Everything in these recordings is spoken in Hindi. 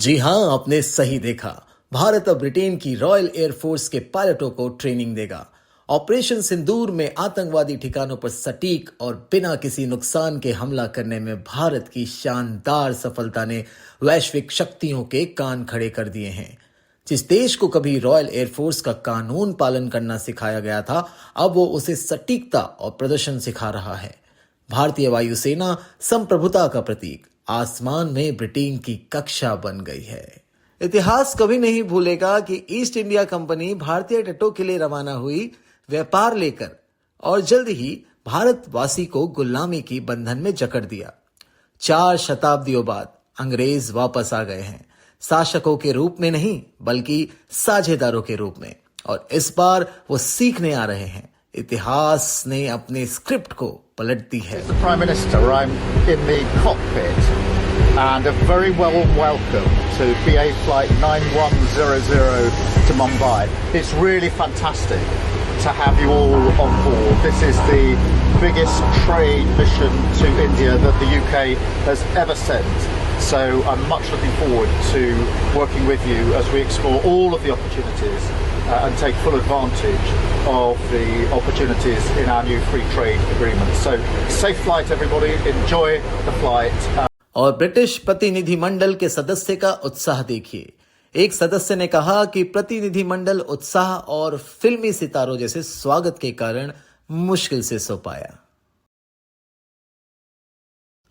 जी हां, आपने सही देखा। भारत अब ब्रिटेन की रॉयल एयरफोर्स के पायलटों को ट्रेनिंग देगा। ऑपरेशन सिंदूर में आतंकवादी ठिकानों पर सटीक और बिना किसी नुकसान के हमला करने में भारत की शानदार सफलता ने वैश्विक शक्तियों के कान खड़े कर दिए हैं। जिस देश को कभी रॉयल एयरफोर्स का कानून पालन करना सिखाया गया था, अब वो उसे सटीकता और प्रदर्शन सिखा रहा है। भारतीय वायुसेना संप्रभुता का प्रतीक आसमान में ब्रिटेन की कक्षा बन गई है। इतिहास कभी नहीं भूलेगा कि ईस्ट इंडिया कंपनी भारतीय तटों के लिए रवाना हुई व्यापार लेकर और जल्द ही भारतवासी को गुलामी की बंधन में जकड़ दिया। 4 शताब्दियों बाद अंग्रेज वापस आ गए हैं, शासकों के रूप में नहीं बल्कि साझेदारों के रूप में। और इस बार वो सीखने आ रहे हैं। इतिहास ने अपने स्क्रिप्ट को पलट दी है। The Prime Minister, I'm in the cockpit and a very warm welcome to BA Flight 9100 to Mumbai. It's really fantastic to have you all on board. This is the biggest trade mission to India that the UK has ever sent. So I'm much looking forward to working with you as we explore all of the opportunities and take full advantage of the opportunities in our new free trade agreement. So safe flight everybody, enjoy the flight. और ब्रिटिश प्रतिनिधिमंडल के सदस्य का उत्साह देखिए। एक सदस्य ने कहा कि प्रतिनिधिमंडल उत्साह और फिल्मी सितारों जैसे स्वागत के कारण मुश्किल से सो पाया।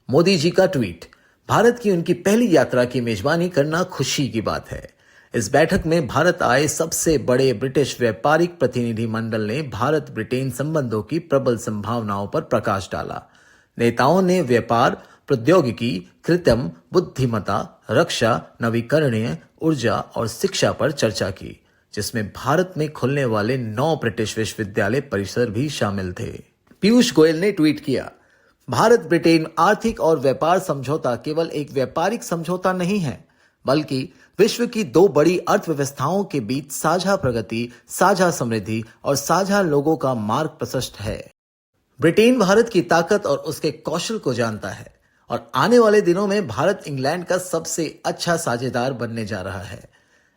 मोदी जी का ट्वीट। भारत की उनकी पहली यात्रा की मेजबानी करना खुशी की बात है। इस बैठक में भारत आए सबसे बड़े ब्रिटिश व्यापारिक प्रतिनिधिमंडल ने भारत ब्रिटेन संबंधों की प्रबल संभावनाओं पर प्रकाश डाला। नेताओं ने व्यापार, प्रौद्योगिकी, कृत्रिम बुद्धिमत्ता, रक्षा, नवीकरणीय ऊर्जा और शिक्षा पर चर्चा की, जिसमें भारत में खुलने वाले 9 ब्रिटिश विश्वविद्यालय परिसर भी शामिल थे। पीयूष गोयल ने ट्वीट किया, भारत ब्रिटेन आर्थिक और व्यापार समझौता केवल एक व्यापारिक समझौता नहीं है, बल्कि विश्व की 2 बड़ी अर्थव्यवस्थाओं के बीच साझा प्रगति, साझा समृद्धि और साझा लोगों का मार्ग प्रशस्त है। ब्रिटेन भारत की ताकत और उसके कौशल को जानता है और आने वाले दिनों में भारत इंग्लैंड का सबसे अच्छा साझेदार बनने जा रहा है।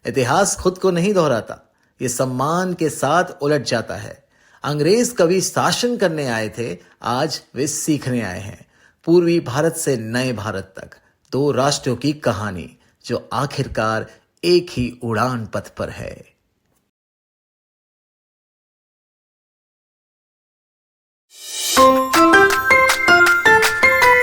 इतिहास खुद को नहीं दोहराता, ये सम्मान के साथ उलट जाता है। अंग्रेज कभी शासन करने आए थे, आज वे सीखने आए हैं। पूर्वी भारत से नए भारत तक 2 राष्ट्रों की कहानी जो आखिरकार एक ही उड़ान पथ पर है।